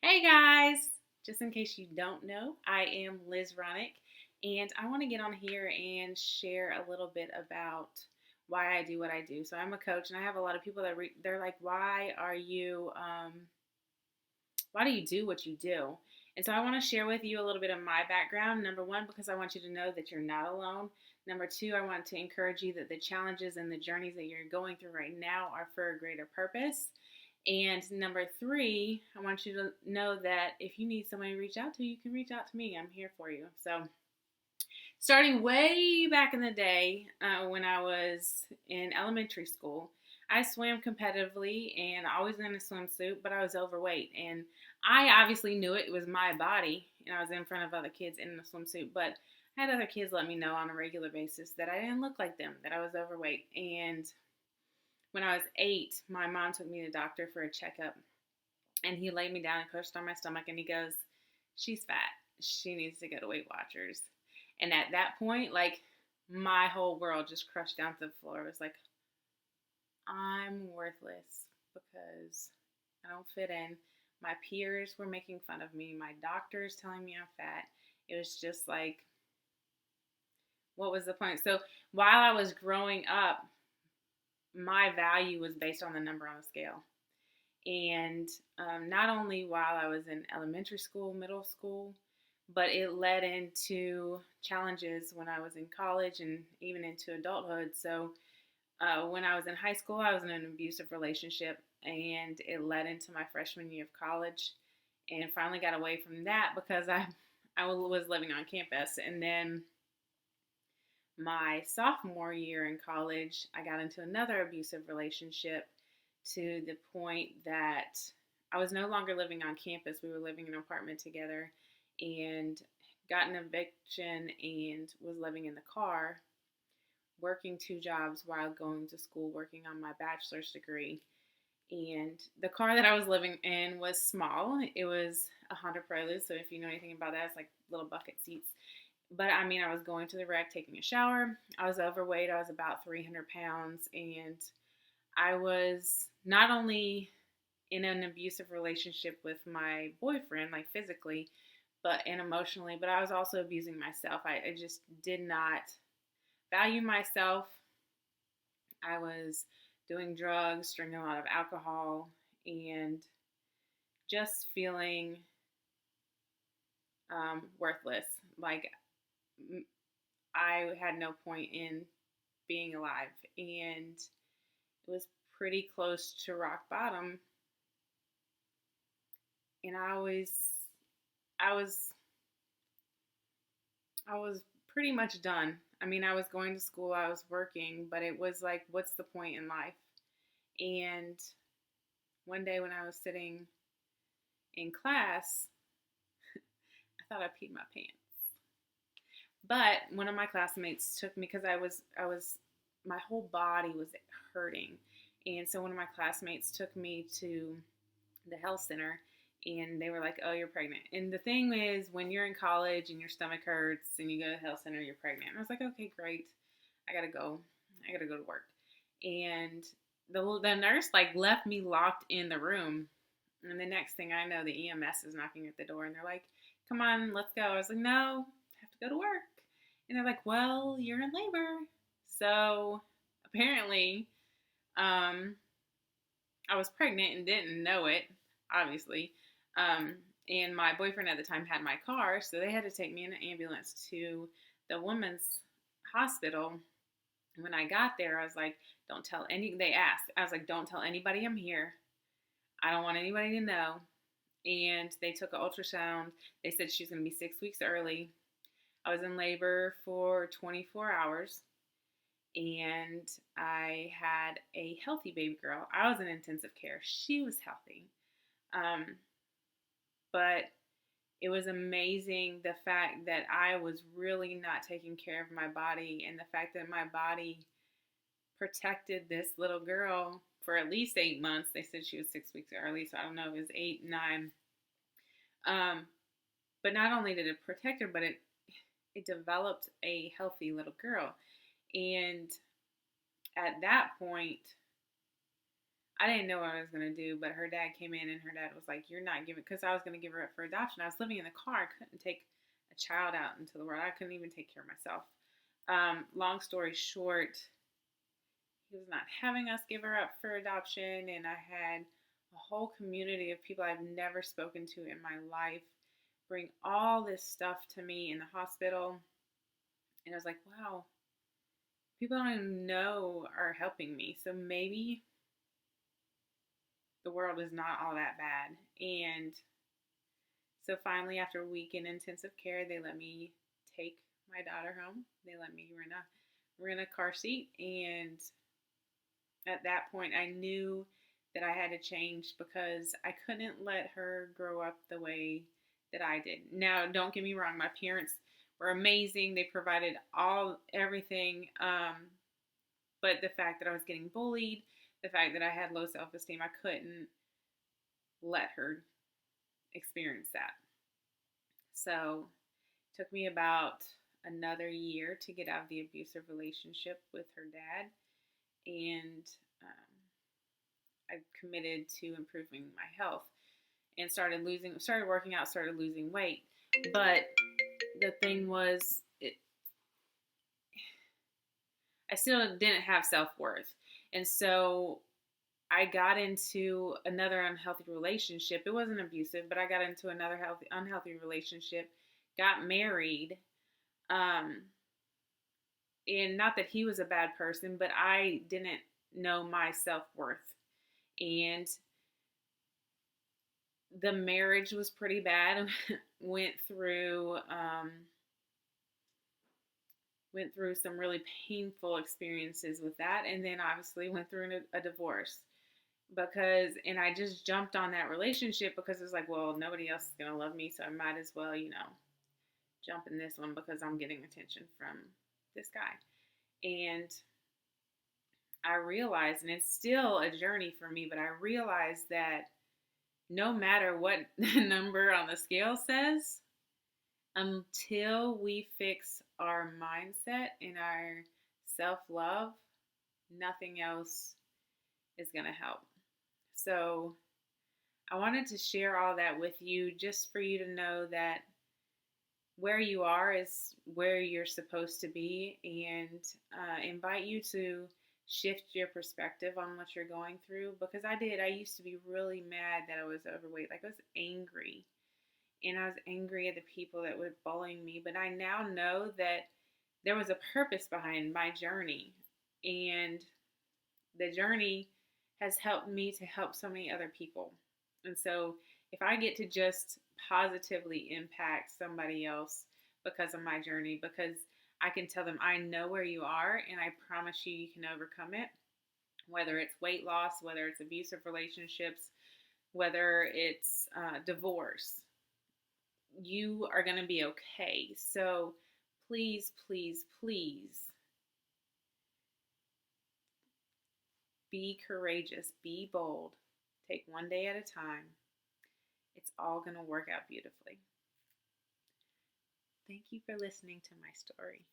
Hey guys! Just in case you don't know, I am Liz Hronek, and I want to get on here and share a little bit about why I do what I do. So I'm a coach, and I have a lot of people that they're like, why do you do what you do? And so I want to share with you a little bit of my background. Number one, because I want you to know that you're not alone. Number two, I want to encourage you that the challenges and the journeys that you're going through right now are for a greater purpose. And number three, I want you to know that if you need somebody to reach out to, you can reach out to me. I'm here for you. So, starting way back in the day when I was in elementary school, I swam competitively and always in a swimsuit, but I was overweight. And I obviously knew it. It was my body, and I was in front of other kids in a swimsuit. But I had other kids let me know on a regular basis that I didn't look like them, that I was overweight. And when I was 8, my mom took me to the doctor for a checkup, and he laid me down and pushed on my stomach, and he goes, "She's fat. She needs to go to Weight Watchers." And at that point, like, my whole world just crushed down to the floor. It was like, I'm worthless because I don't fit in. My peers were making fun of me. My doctor's telling me I'm fat. It was just like, what was the point? So while I was growing up, my value was based on the number on the scale. And not only while I was in elementary school, middle school, but it led into challenges when I was in college and even into adulthood. So when I was in high school, I was in an abusive relationship, and it led into my freshman year of college, and finally got away from that because I was living on campus. And then my sophomore year in college, I got into another abusive relationship to the point that I was no longer living on campus. We were living in an apartment together and got an eviction and was living in the car, working 2 jobs while going to school, working on my bachelor's degree. And the car that I was living in was small. It was a Honda Prelude. So if you know anything about that, it's like little bucket seats. But I mean, I was going to the rec, taking a shower. I was overweight. I was about 300 pounds. And I was not only in an abusive relationship with my boyfriend, like physically, and emotionally, but I was also abusing myself. I just did not value myself. I was doing drugs, drinking a lot of alcohol, and just feeling worthless. Like I had no point in being alive, and it was pretty close to rock bottom. And I was, I was pretty much done. I mean, I was going to school, I was working, but it was like, what's the point in life? And one day when I was sitting in class, I thought I peed my pants. But one of my classmates took me because my whole body was hurting. And so one of my classmates took me to the health center, and they were like, "Oh, you're pregnant." And the thing is, when you're in college and your stomach hurts and you go to the health center, you're pregnant. And I was like, "Okay, great. I gotta go. I gotta go to work." And the nurse like left me locked in the room. And the next thing I know, the EMS is knocking at the door, and they're like, "Come on, let's go." I was like, "No, I have to go to work." And they're like, "Well, you're in labor." So apparently, um, I was pregnant and didn't know it, obviously. Um, and my boyfriend at the time had my car, so they had to take me in an ambulance to the women's hospital. And when I got there, I was like, "Don't tell any." They asked. I was like, "Don't tell anybody I'm here. I don't want anybody to know." And they took an ultrasound. They said she was going to be 6 weeks early. I was in labor for 24 hours, and I had a healthy baby girl. I was in intensive care. She was healthy. Um, but it was amazing the fact that I was really not taking care of my body, and the fact that my body protected this little girl for at least 8 months. They said she was 6 weeks early, so I don't know if it was 8, 9. Um, but not only did it protect her, but it developed a healthy little girl. And at that point, I didn't know what I was going to do, but her dad came in and her dad was like, "You're not giving," because I was going to give her up for adoption. I was living in the car. I couldn't take a child out into the world. I couldn't even take care of myself. Long story short, he was not having us give her up for adoption, and I had a whole community of people I've never spoken to in my life bring all this stuff to me in the hospital. And I was like, wow, people I don't even know are helping me. So maybe the world is not all that bad. And so finally, after a week in intensive care, they let me take my daughter home. They let me rent a car seat. And at that point, I knew that I had to change because I couldn't let her grow up the way that I did. Now, don't get me wrong, my parents were amazing. They provided everything. But the fact that I was getting bullied, the fact that I had low self-esteem, I couldn't let her experience that. So it took me about another year to get out of the abusive relationship with her dad. And I committed to improving my health and started working out, started losing weight. But the thing was, I still didn't have self-worth. And so I got into another unhealthy relationship. It wasn't abusive, but I got into another unhealthy relationship, got married. And not that he was a bad person, but I didn't know my self-worth. And the marriage was pretty bad. went through some really painful experiences with that, and then obviously went through a divorce. And I just jumped on that relationship because it's like, well, nobody else is gonna love me, so I might as well, jump in this one because I'm getting attention from this guy. And I realized, and it's still a journey for me, but I realized that no matter what the number on the scale says, until we fix our mindset and our self-love, nothing else is going to help. So I wanted to share all that with you just for you to know that where you are is where you're supposed to be, and invite you to shift your perspective on what you're going through, because I did. I used to be really mad that I was overweight. Like, I was angry. And I was angry at the people that were bullying me. But I now know that there was a purpose behind my journey. And the journey has helped me to help so many other people. And so if I get to just positively impact somebody else because of my journey, because I can tell them, I know where you are, and I promise you can overcome it. Whether it's weight loss, whether it's abusive relationships, whether it's divorce, you are going to be okay. So please, please, please be courageous, be bold, take one day at a time. It's all going to work out beautifully. Thank you for listening to my story.